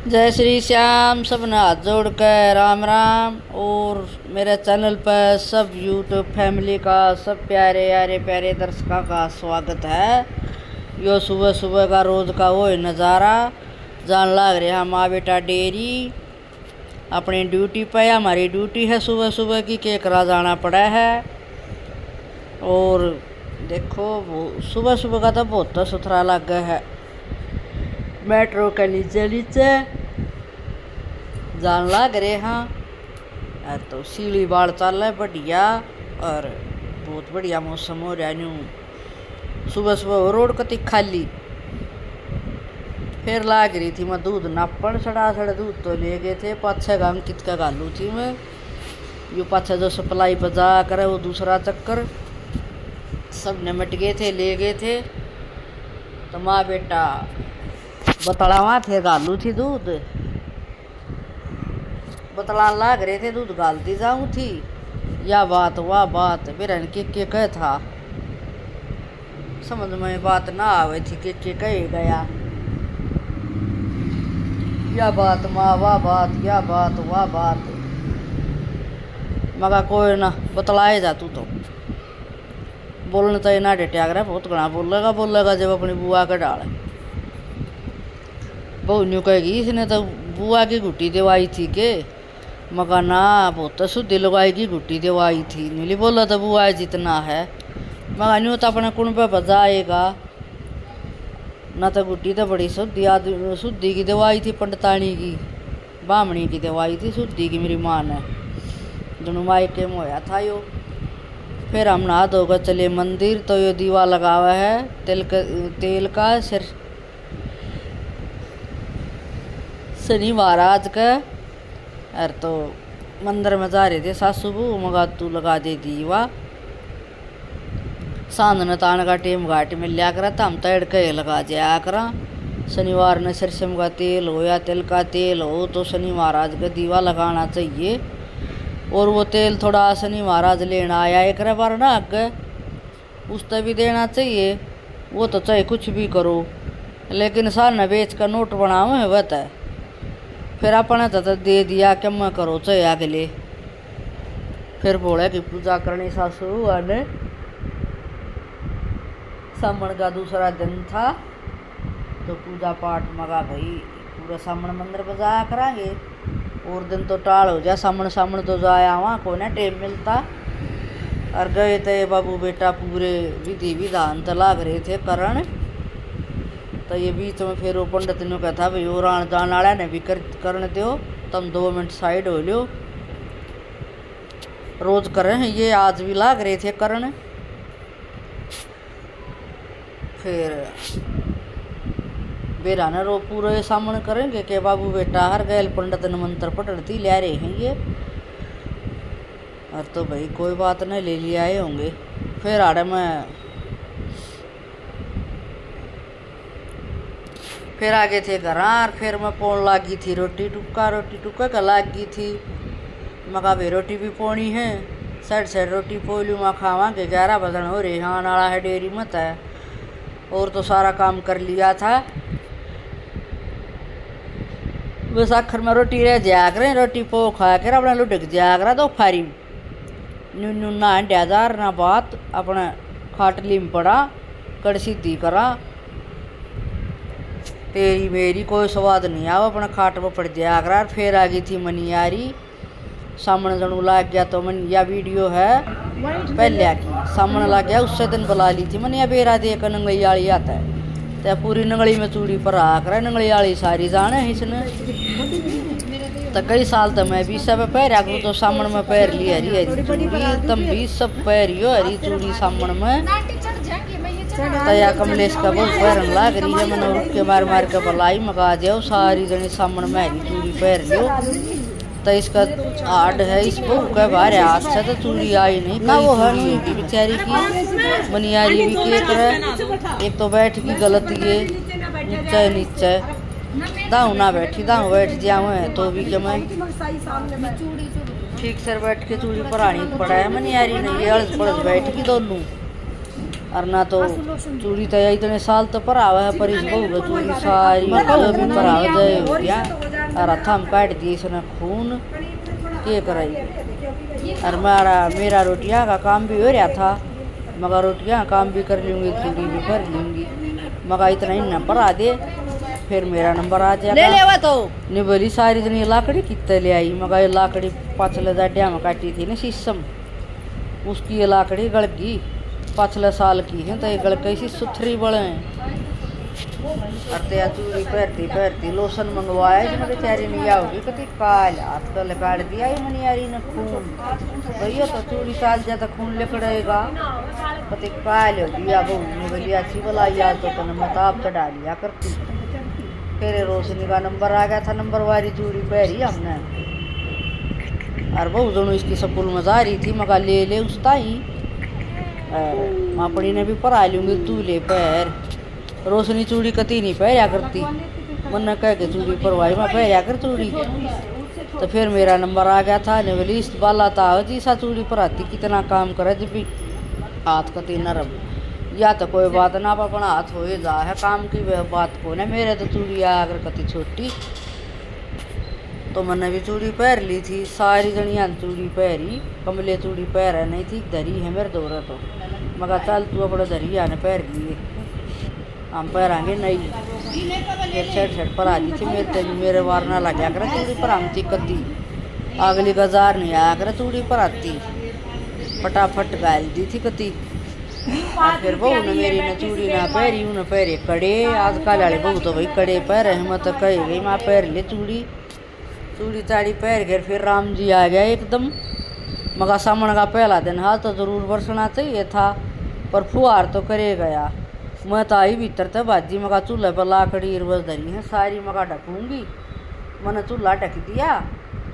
जय श्री श्याम। सब ने हाथ जोड़ कर राम राम। और मेरे चैनल पर सब यूट्यूब फैमिली का सब प्यारे यारे प्यारे दर्शकों का स्वागत है। यो सुबह सुबह का रोज़ का वो नज़ारा जान लग रहा माँ बेटा डेयरी अपनी ड्यूटी पे। हमारी ड्यूटी है सुबह सुबह की केकरा जाना पड़ा है। और देखो वो सुबह सुबह का तो बहुत सुथरा लग है। मेट्रो के नीचे नीचे जान लग रहे हाँ। तो सीढ़ी बाढ़ चल है बढ़िया और बहुत बढ़िया मौसम हो रहा न्यू। सुबह सुबह रोड कती खाली फिर लाग रही थी मैं दूध नापण सड़ा दूध तो ले गए थे 5-6 गांव कितका गालू थी मैं। यो पाछा जो सप्लाई पर जा कर वो दूसरा चक्कर सब ने मिट गए थे ले गए थे। तो माँ बेटा बतलावा थे गालू थी दूध बतला लाग रहे थे दूध गालती जाऊँ थी। या बात वाह बात बेरन के कह था समझ में बात ना आवे थी के कह गया। या बात माँ वाह बात या बात वाह बात मगा कोई ना बतलाए जा तू तो बोलने तो ना डेटिया कर बहुत घना बोलेगा जब अपनी बुआ का डाल बहू न्यू कहेगी इसने तो बुआ की गुट्टी दवाई थी के मगा ना बहुत शुद्धि लगाई की गुट्टी दवाई थी मिली बोला तो बुआ जितना है मगा न्यू तो अपने कुण पे बजाएगा ना। तो गुट्टी तो बड़ी शुद्धि की दवाई थी पंडितानी की बामणी की दवाई थी शुद्धि की मेरी माँ ने दोनों माई के मोया था यो। फिर हम नहा धोकर चले मंदिर तो ये दीवा लगा हुआ है तेल का सिर शनि महाराज का। और तो मंदिर में जा रहे थे सासू बहू मगा तू लगा दे दीवा सांधन तान का टेम घाट में लिया करा था हम तैड़ के लगा जाया करा। शनिवार ने सरसों का तेल हो या तिल का तेल हो तो शनि महाराज का दीवा लगाना चाहिए। और वो तेल थोड़ा शनि महाराज लेना आया एक बार ना आगे उस तक भी देना चाहिए। वो तो चाहे कुछ भी करो लेकिन सार ने बेच कर नोट बनाओ है वह है फिर अपने तो दे दिया कि मैं करो चाहे अगले। फिर बोले कि पूजा करनी सासू ने सामण का दूसरा दिन था तो पूजा पाठ मगा भाई पूरा सामण मंदिर पर जाया करांगे। और दिन तो टाल हो जाए सामण तो जाया वहाँ को ना टेम मिलता। और गए थे बाबू बेटा पूरे विधि विधान तो लाग रहे थे करण। तो ये बीच में फिर वो पंडित ने कहता भाई और आन जान वाला ने भी करने दो तुम 2 मिनट साइड हो लो रोज कर रहे हैं ये आज भी लाग रहे थे करण। फिर बेरा ने रो पूरे सामने करेंगे कि बाबू बेटा हर गैल पंडित ने मंत्र पढ़ती ले रहे हैं ये। और तो भाई कोई बात नहीं ले लिया आए होंगे। फिर आड़े में फिर आगे थे घर और फिर मैं पोन लागी थी रोटी टुक्का का लागी थी मका भाई रोटी भी पोनी है साइड रोटी पोलू मैं खावा के 11 बजन हो रहे हाँ नाला है डेयरी मत है। और तो सारा काम कर लिया था बस आखिर में रोटी रह जाया करें रोटी पो खा कर अपना लुढ़क जाया करा तो फारी न्यू ना ड्याजार ना बात अपने खाटली में पड़ा कड़ सीधी करा तेरी मेरी कोई स्वाद नहीं आओ अपना खाट पर पड़ जाया करा। फिर आ गई थी मनियारी सामने जनू लाग गया तो मनिया वीडियो है पहले की सामने लग गया उससे दिन बुला ली थी मनिया बेरा देख नंगली आली आता है तो पूरी नंगली में चूड़ी पर आ कर नंगली आली सारी जाने इसने। तो कई साल तो मैं भी सब पैर करूँ तो सामने में पैर ली हरी चूड़ी तुम भी सब पैरियो हरी चूड़ी सामने में। तया कमलेश का बहुत पैरन लाग रही है मैंने रुक के मार के बुलाई मगा जाओ सारी जनी सामने में हरी चूड़ी पैर लियो। तो इसका आड है इस बहू का बाहर हाथ से तो चूड़ी आई नहीं ना वो हर होगी बेचारी की मनियारी भी के करे। एक तो बैठ की गलत ये नीचे दाऊ ना बैठी दाऊ बैठ जाऊँ है तो भी क्या मैं ठीक से बैठ के चूड़ी पर आनी पड़ा है मनियारी नहीं अड़स पड़स बैठ की दोनों। और ना तो चूड़ी तो इतने साल तो पर आवा है पर इस बहू का चूड़ी सारी पर आवा जाए हो गया। और थम काट दिए इसने खून के कराई। और मेरा रोटियां का काम भी हो रहा था, मगर रोटियां काम भी कर लूँगी, चूड़ी भी भर लूँगी, मगर इतना ही नंबर आ दे फिर मेरा नंबर आ जाएगा। ले लेवा तो नहीं बोली सारी जनी लाकड़ी कितने ले आई, मगर ये लाकड़ी पाछले दाढ़िया में काटी थी ना शीशम, उसकी ये लाकड़ी गड़ गई, पाछले साल की है तो ये गड़ गई सी सुथरी बड़े हैं। अरते चूड़ी पहरती लोशन मंगवाया जिन्हें बेचारी नहीं आओगी कति काल हाथ का लगाड़ दिया ही मनियारी ने खून भैया तो चूड़ी काल जाता खून लिकड़ेगा कति काल हो गया। बहू ने बोली अच्छी बोला याद तो मताब चढ़ा लिया करती। फिर रोशनी का नंबर आ गया था, नंबर वाली चूड़ी पहरी हमने। और बहू दोनों इसकी स्कूल में जा रही थी, मगर ले उसता ही मापड़ी ने भी पढ़ा लूँगी तू ले पैर। रोशनी चूड़ी कती नहीं पहरा करती, मन कह के चूड़ी परवाई मैं पहरा कर चूड़ी। तो फिर मेरा नंबर आ गया था, ने बोली इस बाला था जी सा चूड़ी पर आती कितना काम करे जब भी हाथ कती नरम या तो कोई बात ना आप अपना हाथ हो जा है काम की बात को ना। मेरे तो चूड़ी अगर कती छोटी तो मैंने भी चूड़ी पहन ली थी, सारी जनिया चूड़ी पहरी, कमले चूड़ी पहरा नहीं थी, धरी है मेरे दौरा तो मगर चल तू अपने धरी आने पहर लिए हम पहरांगे नहीं। फिर छठ पर आ गई थी मेरे वार ना लग गया कर चूड़ी पर आती कती अगली गजार नहीं आया कर चूड़ी पर आती फटाफट गाल दी थी कती। फिर बहू ने मेरी ने चूड़ी ना पहरी, उन्हें पहरे कड़े। आजकल वाले बहू तो भाई कड़े पहरे हैं, मत कही गई माँ पहर ले चूड़ी चाड़ी पहर गए। फिर राम जी आ गया एकदम, मगर सामने का पहला दिन हाथ तो जरूर बरसना चाहिए था, पर फुहार तो करे गया। मैं तो आई भीतर तो बाजी मगा चूल्हे पर लाकड़ी इरबस धरी है सारी मगा ढकूँगी। मैंने चूल्हा ढक दिया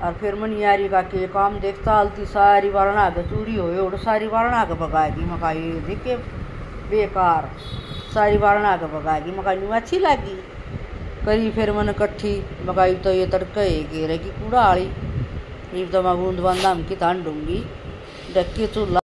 और फिर मनियारी का के काम देखता आलती सारी वारणा के चूड़ी हो और सारी वारणा के भगाएगी। मका ये देखे बेकार सारी वारणा के भगाएगी, मका न्यू अच्छी लगी करी। फिर मैंने कट्ठी मकाई तो ये तड़के घेरे की कूड़ा आड़ी, तो मैं बूंद बांधा की तान दूँगी ढक्की चूल्हा।